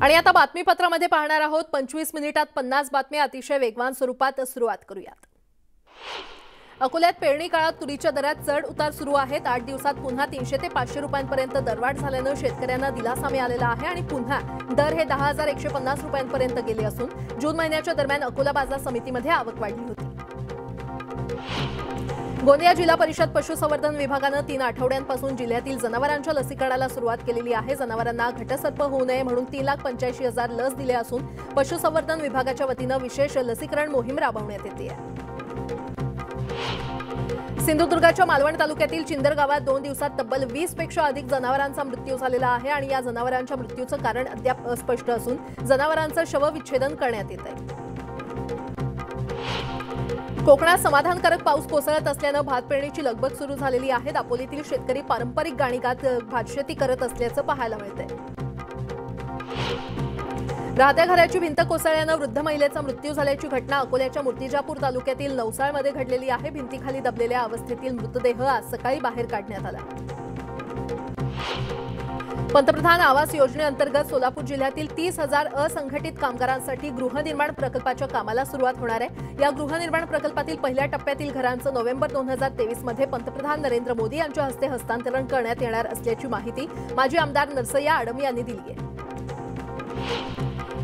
आणि आता बातमीपत्रामध्ये पाहणार आहोत 25 मिनिटात 50 बातम्या अतिशय वेगवान स्वरूपात सुरुवात करूयात। अकोल्यात पेरणी काळात तुरीच्या दरात चढ उतार सुरू आहेत। 8 दिवसात पुन्हा 300 ते 500 रुपयांपर्यंत दरवाढ झाल्याने शेतकऱ्यांना दिलासा मिळालेला आहे आणि पुन्हा दर हे 10,150 रुपयांपर्यंत गेले असून जून महिन्याच्या दरम्यान अकोला बाजार समितीमध्ये आवक वाढली होती। गोंदिया जिल्हा परिषद पशुसंवर्धन विभागाने 3 आठवड्यांपासून जिल्ह्यातील जनावरांच्या लसीकरणाला सुरुवात केलेली आहे। जनावरांना घटसर्प होऊ नये म्हणून 3,85,000 लस दिले असून पशुसंवर्धन विभागाच्या वतीने विशेष लसीकरण मोहीम राबवण्यात येते आहे। सिंधुदुर्गाच्या मालवण तालुक्यातील चिंदर गावात 2 दिवसात तब्बल 20 पेक्षा अधिक जनावरांचा मृत्यू झालेला आहे आणि या जनावरांच्या मृत्यूचं कारण अद्याप अस्पष्ट असून जनावरांचं शवविच्छेदन करण्यात येत आहे। कोकणात समाधानकारक पाऊस कोसळत असल्याने भात पेरणीची लगबग सुरू झालेली आहे। दापोलीतील शेतकरी पारंपरिक गाणी गात भातशेती करत असल्याचं पाहायला मिळतंय। राहत्या घराची भिंत कोसळल्याने वृद्ध महिलेचा मृत्यू झाल्याची घटना अकोल्याच्या मूर्तिजापूर तालुक्यातील नवसाळमध्ये घडलेली आहे। भिंतीखाली दबलेल्या अवस्थेतील मृतदेह आज सकाळी बाहेर काढण्यात आला। पंतप्रधान आवास योजनेअंतर्गत सोलापूर जिल्ह्यातील 30,000 असंघटित कामगारांसाठी गृहनिर्माण प्रकल्पाच्या कामाला सुरुवात होणार आहे। या गृहनिर्माण प्रकल्पातील पहिल्या टप्प्यातील घरांचं नोव्हेंबर 2023 मध्ये पंतप्रधान नरेंद्र मोदी यांच्या हस्ते हस्तांतरण करण्यात येणार असल्याची माहिती माजी आमदार नरसय्या आडम यांनी दिली आहे।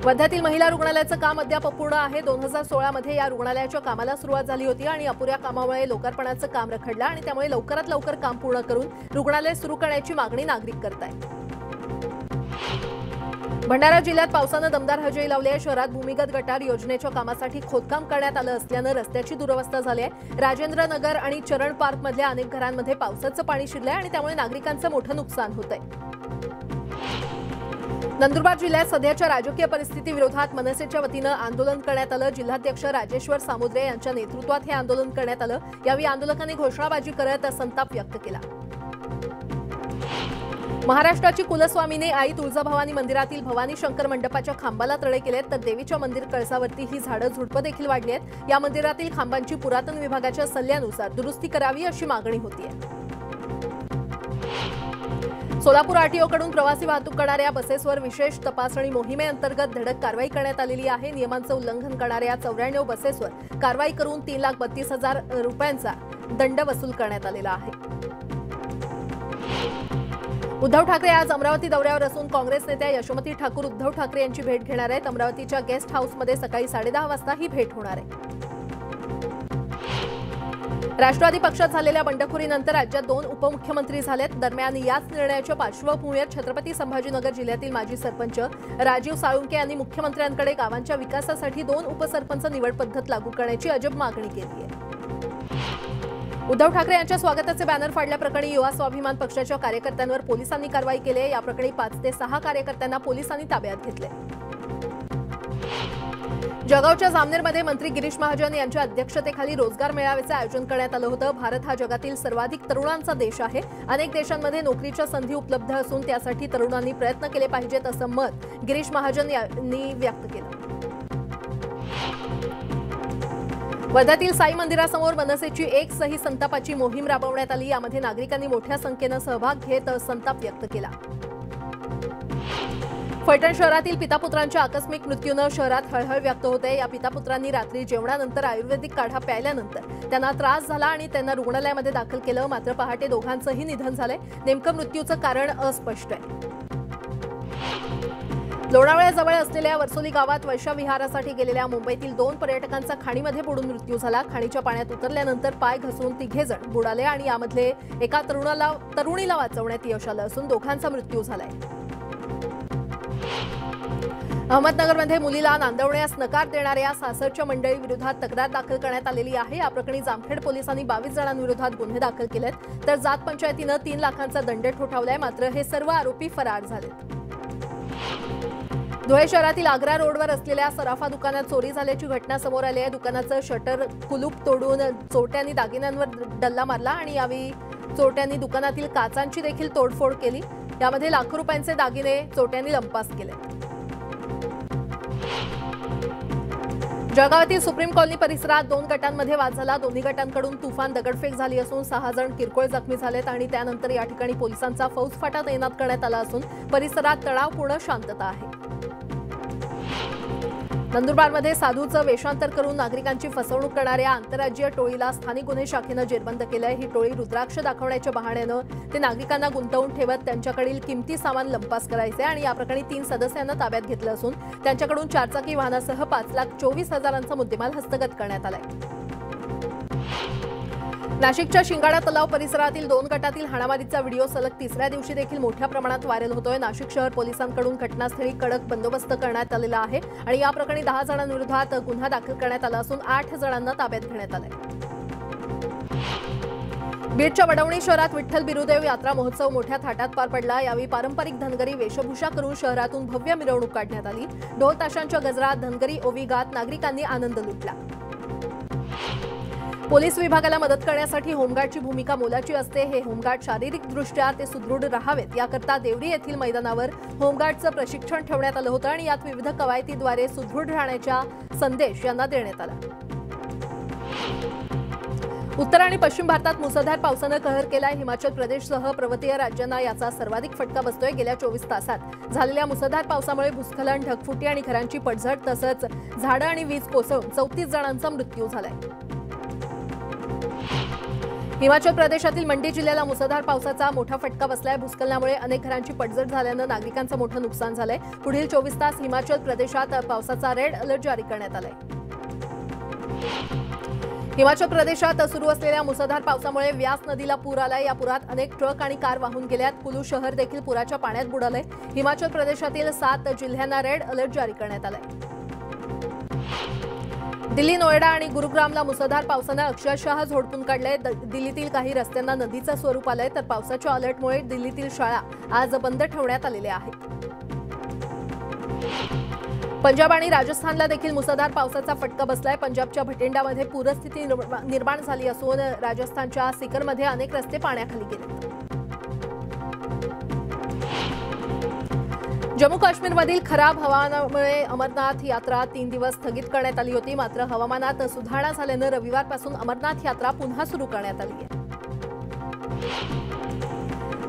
वर्ध्यातील महिला रुग्णालयाचं काम अद्याप अपूर्ण आहे। 2016 मध्ये या रुग्णालयाच्या कामाला सुरुवात झाली होती आणि अपुऱ्या कामामुळे लोकार्पणाचं काम रखडलं आणि त्यामुळे लवकरात लवकर काम पूर्ण करून रुग्णालय सुरू करण्याची मागणी नागरिक करतायत। भंडारा जिल्ह्यात पावसानं दमदार हजेरी लावली आहे। शहरात भूमिगत गटार योजनेच्या कामासाठी खोदकाम करण्यात आलं असल्यानं रस्त्याची दुरवस्था झाली आहे। राजेंद्र नगर आणि चरण पार्क मधल्या अनेक घरांमध्ये पावसाचं पाणी शिरलंय आणि त्यामुळे नागरिकांचं मोठं नुकसान होतंय। नंदुरबार जिल्ह्यात सध्याच्या राजकीय परिस्थिती विरोधात मनसेच्या वतीनं आंदोलन करण्यात आलं। जिल्हाध्यक्ष राजेश्वर सामुद्रे यांच्या नेतृत्वात हे आंदोलन करण्यात आलं। यावेळी आंदोलकांनी घोषणाबाजी करत संताप व्यक्त केला। महाराष्ट्राची कुलस्वामीने आई तुळजाभवानी मंदिरातील भवानी शंकर मंडपाच्या खांबाला तडे केलेत तर देवीच्या मंदिर कळसावरती ही झाडं झुडपं देखील वाढली आहेत। या मंदिरातील खांबांची पुरातन विभागाच्या सल्ल्यानुसार दुरुस्ती करावी अशी मागणी होतीये। सोलापूर आरटीओकडून प्रवासी वाहतूक करणाऱ्या बसेसवर विशेष तपासणी मोहिमेअंतर्गत धडक कारवाई करण्यात आलेली आहे। नियमांचं उल्लंघन करणाऱ्या 94 बसेसवर कारवाई करून 3,32,000 रुपयांचा दंड वसूल करण्यात आलेला आहे। उद्धव ठाकरे आज अमरावती दौऱ्यावर असून काँग्रेस नेत्या यशोमती ठाकूर उद्धव ठाकरे यांची भेट घेणार आहेत। अमरावतीच्या गेस्ट हाऊसमध्ये सकाळी 10:30 वाजता ही भेट होणार आहे। राष्ट्रवादी पक्षात झालेल्या बंडखोरीनंतर राज्यात 2 उपमुख्यमंत्री झालेत। दरम्यान याच निर्णयाच्या पार्श्वभूमीवर छत्रपती संभाजीनगर जिल्ह्यातील माजी सरपंच राजीव साळुंके यांनी मुख्यमंत्र्यांकडे गावांच्या विकासासाठी 2 उपसरपंच निवड पद्धत लागू करण्याची अजब मागणी केली आहे। उद्धव ठाकरे यांच्या स्वागताचे बॅनर फाडल्याप्रकरणी युवा स्वाभिमान पक्षाच्या कार्यकर्त्यांवर पोलिसांनी कारवाई केली आहे। या प्रकरणी 5 ते 6 कार्यकर्त्यांना पोलिसांनी ताब्यात घेतले। जळगावच्या जामनेरमध्ये मंत्री गिरीश महाजन यांच्या अध्यक्षतेखाली रोजगार मेळाव्याचे आयोजन करण्यात आलं होतं। भारत हा जगातील सर्वाधिक तरुणांचा देश आहे। अनेक देशांमध्ये नोकरीच्या संधी उपलब्ध असून त्यासाठी तरुणांनी प्रयत्न केले पाहिजेत असं मत गिरीश महाजन यांनी व्यक्त केलं। वर्ध्यातील साई मंदिरासमोर मनसेची एक सही संतापाची मोहीम राबवण्यात आली। यामध्ये नागरिकांनी मोठ्या संख्येने सहभाग घेत संताप व्यक्त केला। फलटण शहरातील पितापुत्रांच्या आकस्मिक मृत्यूने शहरात हळहळ व्यक्त होते। या पितापुत्रांनी रात्री जेवणानंतर आयुर्वेदिक काढा प्यायल्यानंतर त्यांना त्रास झाला आणि त्यांना रुग्णालयामध्ये दाखल केलं। मात्र पहाटे दोघांचंही निधन झालंय। नेमकं मृत्यूचं कारण अस्पष्ट आहे। लोणावळ्याजवळ असलेल्या वर्सोली गावात वैशाविहारासाठी गेलेल्या मुंबईतील 2 पर्यटकांचा खाणीमध्ये बुडून मृत्यू झाला। खाणीच्या पाण्यात उतरल्यानंतर पाय घसरून 3 जण बुडाले आणि यामधले एका तरुणीला वाचवण्यात यश आलं असून दोघांचा मृत्यू झालाय। अहमदनगरमध्ये मुलीला नांदवण्यास नकार देणाऱ्या सासरच्या मंडळीविरोधात तक्रार दाखल करण्यात आलेली आहे। या प्रकरणी जामखेड पोलिसांनी 22 जणांविरोधात गुन्हे दाखल केलेत तर जात पंचायतीनं 3 लाखांचा दंड ठोठावलाय। मात्र हे सर्व आरोपी फरार झालेत। धुळे शहरातील आग्रा रोडवर असलेल्या सराफा दुकानात चोरी झाल्याची घटना समोर आली आहे। दुकानाचं शटर कुलूप तोडून चोरट्यांनी दागिन्यांवर डल्ला मारला आणि यावेळी चोरट्यांनी दुकानातील काचांची देखील तोडफोड केली। यामध्ये लाखो रुपयांचे दागिने चोरट्यांनी लंपास केले। जळगावातील सुप्रीम कॉलनी परिसरात 2 गटांमध्ये वाद झाला। दोन्ही गटांकडून तुफान दगडफेक झाली असून 6 जण किरकोळ जखमी झालेत आणि त्यानंतर या ठिकाणी पोलिसांचा फौजफाटा तैनात करण्यात आला असून परिसरात तणावपूर्ण शांतता आहे। नंदुरबारमध्ये साधूचं वेषांतर करून नागरिकांची फसवणूक करणाऱ्या आंतरराज्यीय टोळीला स्थानिक गुन्हे शाखेनं जेरबंद केलंय। ही टोळी रुद्राक्ष दाखवण्याच्या बहाण्यानं ते नागरिकांना गुंतवून ठेवत त्यांच्याकडील किमती सामान लंपास करायचे आणि या प्रकरणी 3 सदस्यांना ताब्यात घेतलं असून त्यांच्याकडून 4 चाकी वाहनासह 5,24,000चा मुद्देमाल हस्तगत करण्यात आलाय। नाशिकच्या शिंगाडा तलाव परिसरातील 2 गटातील हाणामारीचा व्हिडिओ सलग 3ऱ्या दिवशी देखील मोठ्या प्रमाणात व्हायरल होतोय। नाशिक शहर पोलिसांकडून घटनास्थळी कडक बंदोबस्त करण्यात आलेला आहे आणि या प्रकरणी 10 जणांविरोधात गुन्हा दाखल करण्यात आला असून 8 जणांना ताब्यात घेण्यात आलंय। बीडच्या वडवणी शहरात विठ्ठल बिरुदेव यात्रा महोत्सव मोठ्या थाटात पार पडला। यावेळी पारंपरिक धनगरी वेशभूषा करून शहरातून भव्य मिरवणूक काढण्यात आली। ढोल ताशांच्या गजरात धनगरी ओवी गात नागरिकांनी आनंद लुटला। पोलीस विभागाला मदत करण्यासाठी होमगार्डची भूमिका मोलाची असते। हे होमगार्ड शारीरिकदृष्ट्या ते सुदृढ राहावेत याकरता देवरी येथील मैदानावर होमगार्डचं प्रशिक्षण ठेवण्यात आलं होतं आणि यात विविध कवायतीद्वारे सुदृढ राहण्याचा संदेश यांना देण्यात आला। उत्तर आणि पश्चिम भारतात मुसळधार पावसानं कहर केलाय। हिमाचल प्रदेशसह पर्वतीय राज्यांना याचा सर्वाधिक फटका बसतोय। गेल्या 24 तासात झालेल्या मुसळधार पावसामुळे भूस्खलन, ढगफुटी आणि घरांची पडझड तसंच झाडं आणि वीज कोसळून 34 जणांचा मृत्यू झालाय। हिमाचल प्रदेशातील मंडी जिल्ह्याला मुसळधार पावसाचा मोठा फटका बसलाय। भूस्खलनामुळे अनेक घरांची पडझड झाल्यानं नागरिकांचं मोठं नुकसान झालंय। पुढील 24 तास हिमाचल प्रदेशात पावसाचा रेड अलर्ट जारी करण्यात आलाय। हिमाचल प्रदेशात सुरू असलेल्या मुसळधार पावसामुळे व्यास नदीला पूर आलाय। या पुरात अनेक ट्रक आणि कार वाहून गेल्यात। कुलू शहर देखील पुराच्या पाण्यात बुडालंय। हिमाचल प्रदेशातील 7 जिल्ह्यांना रेड अलर्ट जारी करण्यात आलाय। दिल्ली, नोएडा आणि गुरुग्रामला मुसळधार पावसानं अक्षरशः झोडपून काढलंय। दिल्लीतील काही रस्त्यांना नदीचं स्वरूप आलंय तर पावसाच्या अलर्टमुळे दिल्लीतील शाळा आज बंद ठेवण्यात आलेल्या आहेत। पंजाब आणि राजस्थानला देखील मुसळधार पावसाचा फटका बसलाय। पंजाबच्या भटिंडामध्ये पूरस्थिती निर्माण झाली असून राजस्थानच्या सिकरमध्ये अनेक रस्ते पाण्याखाली गेले। जम्मू काश्मीरमधील खराब हवामानामुळे अमरनाथ यात्रा 3 दिवस स्थगित करण्यात आली होती। मात्र हवामानात सुधारणा झाल्यानं रविवारपासून अमरनाथ यात्रा पुन्हा सुरू करण्यात आली आहे।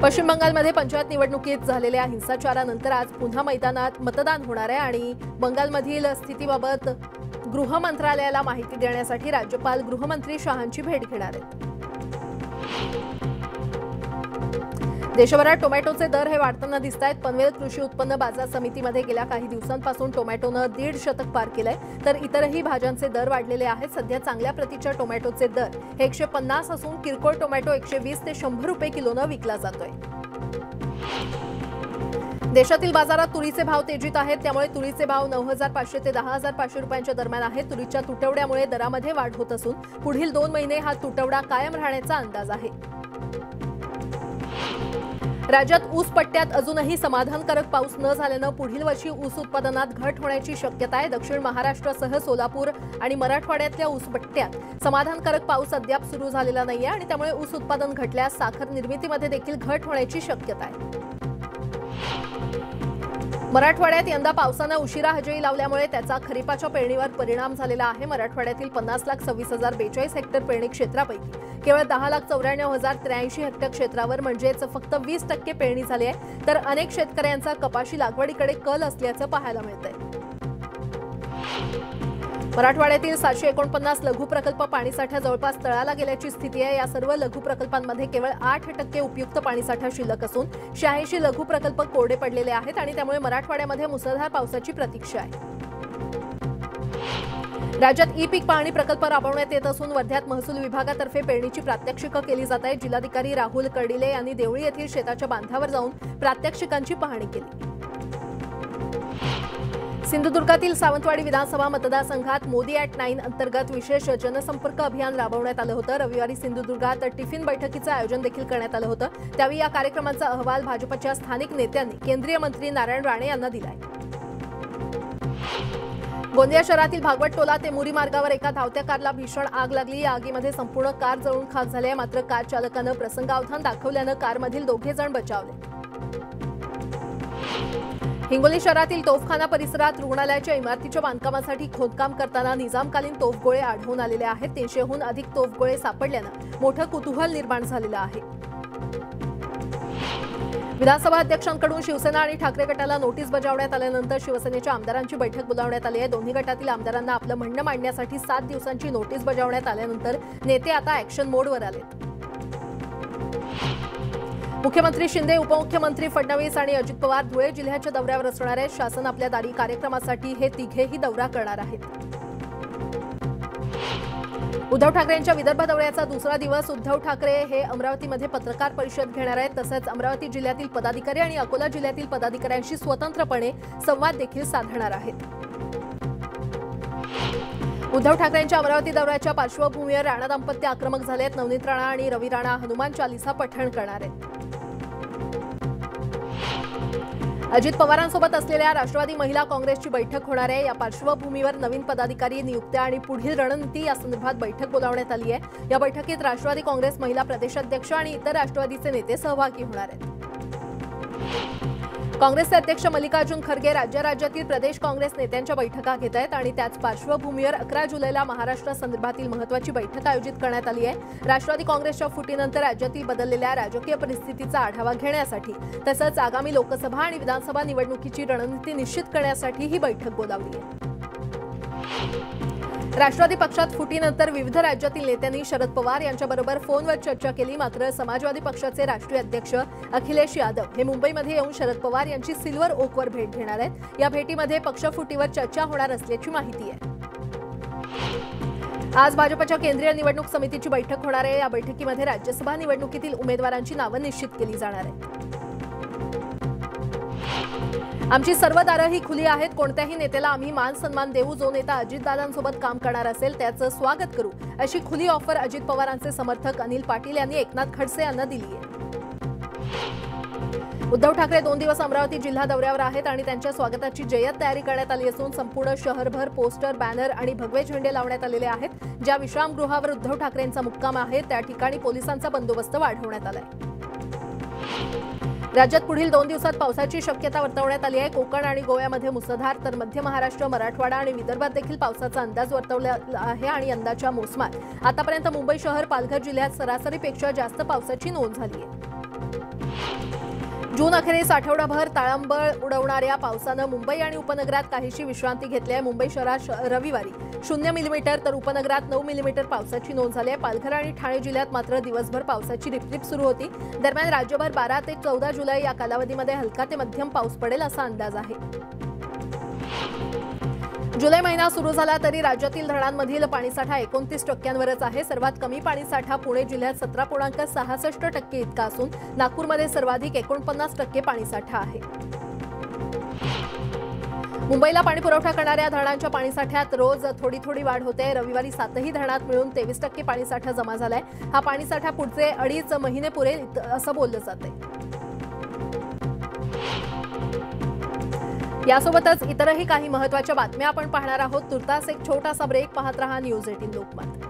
पश्चिम बंगालमध्ये पंचायत निवडणुकीत झालेल्या हिंसाचारानंतर आज पुन्हा मैदानात मतदान होणार आहे आणि बंगालमधील स्थितीबाबत गृह मंत्रालयाला माहिती देण्यासाठी राज्यपाल गृहमंत्री शहांची भेट घेणार आहेत। देशभरात टोमॅटोचे दर हे वाढताना दिसत आहेत। पनवेल कृषी उत्पन्न बाजार समितीमध्ये गेल्या काही दिवसांपासून टोमॅटोनं 1.5 शतक पार केलंय तर इतरही भाज्यांचे दर वाढलेले आहेत। सध्या चांगल्या प्रतीच्या टोमॅटोचे दर हे 150 असून किरकोळ टोमॅटो 120 ते 100 रुपये किलोनं विकला जातोय। देशातील बाजारात तुरीचे भाव तेजीत आहेत। त्यामुळे तुरीचे भाव 9,500 ते 10,500 रुपयांच्या दरम्यान आहेत। तुरीच्या तुटवड्यामुळे दरामध्ये वाढ होत असून पुढील 2 महिने हा तुटवडा कायम राहण्याचा अंदाज आहे। राज्यात ऊस पट्ट्यात अजूनही समाधानकारक पाऊस न झाल्यानं पुढील वर्षी ऊस उत्पादनात घट होण्याची शक्यता आहे। दक्षिण महाराष्ट्रासह सोलापूर आणि मराठवाड्यातल्या ऊस पट्ट्यात समाधानकारक पाऊस अद्याप सुरू झालेला नाहीये आणि त्यामुळे ऊस उत्पादन घटल्यास साखर निर्मितीमध्ये देखील घट होण्याची शक्यता आहे। मराठवाड्यात यंदा पावसानं उशिरा हजेरी लावल्यामुळे त्याचा खरीपाच्या पेरणीवर परिणाम झालेला आहे। मराठवाड्यातील 50,26,042 हेक्टर पेरणी क्षेत्रापैकी केवळ 10,94,083 हेक्टर क्षेत्रावर म्हणजेच फक्त 20% पेरणी झाली आहे तर अनेक शेतकऱ्यांचा कपाशी लागवडीकडे कल असल्याचं पाहायला मिळतंय। मराठवाड्यातील 749 लघु प्रकल्प पाणीसाठा जवळपास तळाला गेल्याची स्थिती आहे। या सर्व लघु प्रकल्पांमध्ये केवळ 8% उपयुक्त पाणीसाठा शिल्लक असून 86 लघु प्रकल्प कोरडे पडलेले आहेत आणि त्यामुळे मराठवाड्यामध्ये मुसळधार पावसाची प्रतीक्षा आहे। राज्यात ई-पीक पाहणी प्रकल्प राबवण्यात येत असून वर्ध्यात महसूल विभागातर्फे पेरणीची प्रात्यक्षिकं केली जात आहेत। जिल्हाधिकारी राहुल कर्डिले यांनी देवळी येथील शेताच्या बांधावर जाऊन प्रात्यक्षिकांची पाहणी केली। सिंधुदुर्गातील सावंतवाडी विधानसभा मतदारसंघात मोदी ॲट 9 अंतर्गत विशेष जनसंपर्क अभियान राबवण्यात आलं होतं। रविवारी सिंधुदुर्गात टिफिन बैठकीचं आयोजन देखील करण्यात आलं होतं। त्यावेळी या कार्यक्रमाचा अहवाल भाजपच्या स्थानिक नेत्यांनी केंद्रीय मंत्री नारायण राणे यांना दिलाय। गोंदिया शहरातील भागवत टोला ते मुरी मार्गावर एका धावत्या कारला भीषण आग लागली। या आगीमध्ये संपूर्ण कार जळून खाक झाली आहे। मात्र कार चालकानं प्रसंगावधान दाखवल्यानं कारमधील 2 जण बचावले। हिंगोली शहरातील तोफखाना परिसरात रुग्णालयाच्या इमारतीच्या बांधकामासाठी खोदकाम करताना निजामकालीन तोफगोळे आढळून आलेले आहेत। 300हून अधिक तोफगोळे सापडल्यानं मोठं कुतूहल निर्माण झालेलं आहे। विधानसभा अध्यक्षांकडून शिवसेना आणि ठाकरे गटाला नोटीस बजावण्यात आल्यानंतर शिवसेनेच्या आमदारांची बैठक बोलावण्यात आली आहे। दोन्ही गटातील आमदारांना आपलं म्हणणं मांडण्यासाठी 7 दिवसांची नोटीस बजावण्यात आल्यानंतर नेते आता ॲक्शन मोडवर आलेत। मुख्यमंत्री शिंदे, उपमुख्यमंत्री फडणवीस आणि अजित पवार धुळे जिल्ह्याच्या दौऱ्यावर असणार आहेत। शासन आपल्या दारी कार्यक्रमासाठी हे तिघेही दौरा करणार आहेत। उद्धव ठाकरेंच्या विदर्भ दौऱ्याचा दुसरा दिवस उद्धव ठाकरे हे अमरावतीमध्ये पत्रकार परिषद घेणार आहेत। तसेच अमरावती जिल्ह्यातील पदाधिकारी आणि अकोला जिल्ह्यातील पदाधिकाऱ्यांशी स्वतंत्रपणे संवाद देखील साधणार आहेत। उद्धव ठाकरेंच्या अमरावती दौऱ्याच्या पार्श्वभूमीवर राणा दाम्पत्य आक्रमक झाले आहेत। नवनीत राणा आणि रवी राणा हनुमान चालीसा पठण करणार आहेत। अजित पवारांसोबत असलेल्या राष्ट्रवादी महिला काँग्रेसची बैठक होणार आहे। या पार्श्वभूमीवर नवीन पदाधिकारी नियुक्त्या आणि पुढील रणनीती या संदर्भात बैठक बोलावण्यात आली आहे। या बैठकीत राष्ट्रवादी काँग्रेस महिला प्रदेशाध्यक्ष आणि इतर राष्ट्रवादीचे नेते सहभागी होणार आहेत। काँग्रेसचे अध्यक्ष मल्लिकार्जुन खरगे राज्यातील प्रदेश काँग्रेस नेत्यांच्या बैठका घेत आहेत आणि त्याच पार्श्वभूमीवर 11 जुलैला महाराष्ट्रासंदर्भातील महत्त्वाची बैठक आयोजित करण्यात आली आहे। राष्ट्रवादी काँग्रेसच्या फुटीनंतर राज्यातील बदललेल्या राजकीय परिस्थितीचा आढावा घेण्यासाठी तसंच आगामी लोकसभा आणि विधानसभा निवडणुकीची रणनीती निश्चित करण्यासाठी ही बैठक बोलावली आहे। राष्ट्रवादी पक्षात फुटीनंतर विविध राज्यातील नेत्यांनी शरद पवार यांच्याबरोबर फोनवर चर्चा केली। मात्र समाजवादी पक्षाचे राष्ट्रीय अध्यक्ष अखिलेश यादव हे मुंबईमध्ये येऊन शरद पवार यांची सिल्वर ओकवर भेट घेणार आहेत। या भेटीमध्ये पक्षफुटीवर चर्चा होणार असल्याची माहिती आहे। आज भाजपच्या केंद्रीय निवडणूक समितीची बैठक होणार आहे। या बैठकीमध्ये राज्यसभा निवडणुकीतील उमेदवारांची नावं निश्चित केली जाणार आहेत। आमची सर्व दारं ही खुली आहेत। कोणत्याही नेत्याला आम्ही मान सन्मान देऊ। जो नेता अजितदादांसोबत काम करणार असेल त्याचं स्वागत करू, अशी खुली ऑफर अजित पवारांचे समर्थक अनिल पाटील यांनी एकनाथ खडसे यांना दिली आहे। उद्धव ठाकरे 2 दिवस अमरावती जिल्हा दौऱ्यावर आहेत आणि त्यांच्या स्वागताची जय्यत तयारी करण्यात आली असून संपूर्ण शहरभर पोस्टर, बॅनर आणि भगवे झेंडे लावण्यात आलेले आहेत। ज्या विश्रामगृहावर उद्धव ठाकरेंचा मुक्काम आहे त्या ठिकाणी पोलिसांचा बंदोबस्त वाढवण्यात आलाय। राज्यात पुढील 2 दिवसात पावसाची शक्यता वर्तवण्यात आली आहे। कोकण आणि गोव्यामध्ये मुसळधार तर मध्य महाराष्ट्र, मराठवाडा आणि विदर्भात देखील पावसाचा अंदाज वर्तवला आहे आणि यंदाच्या मोसमात आतापर्यंत मुंबई शहर, पालघर जिल्ह्यात सरासरीपेक्षा जास्त पावसाची नोंद झाली आहे। जून अखेरीस आठवडाभर ताळंबळ उडवणाऱ्या पावसानं मुंबई आणि उपनगरात काहीशी विश्रांती घेतली आहे। मुंबई शहरात रविवारी 0 मिलीमीटर तर उपनगरात 9 मिलीमीटर पावसाची नोंद झाली आहे। पालघर आणि ठाणे जिल्ह्यात मात्र दिवसभर पावसाची रिपरिप सुरू होती। दरम्यान राज्यभर 12 ते 14 जुलै या कालावधीमध्ये हलका ते मध्यम पाऊस पडेल असा अंदाज आहे। जुलै महिना सुरू झाला तरी राज्यातील धरणांमधील पाणीसाठा 29% आहे। सर्वात कमी पाणीसाठा पुणे जिल्ह्यात 17.66% इतका असून नागपूरमध्ये सर्वाधिक 49% पाणीसाठा आहे। मुंबईला पाणी पुरवठा करणाऱ्या धरणांच्या पाणीसाठ्यात रोज थोडी वाढ होते। रविवारी 7ही धरणात मिळून 23% पाणीसाठा जमा झालाय। हा पाणीसाठा पुढचे 2.5 महिने पुरेल असं बोललं जातंय। यासोबतच इतरही काही महत्त्वाच्या बातम्या आपण पाहणार आहोत। तुर्तास एक छोटासा ब्रेक पाहत रहा न्यूज 18 लोकमत।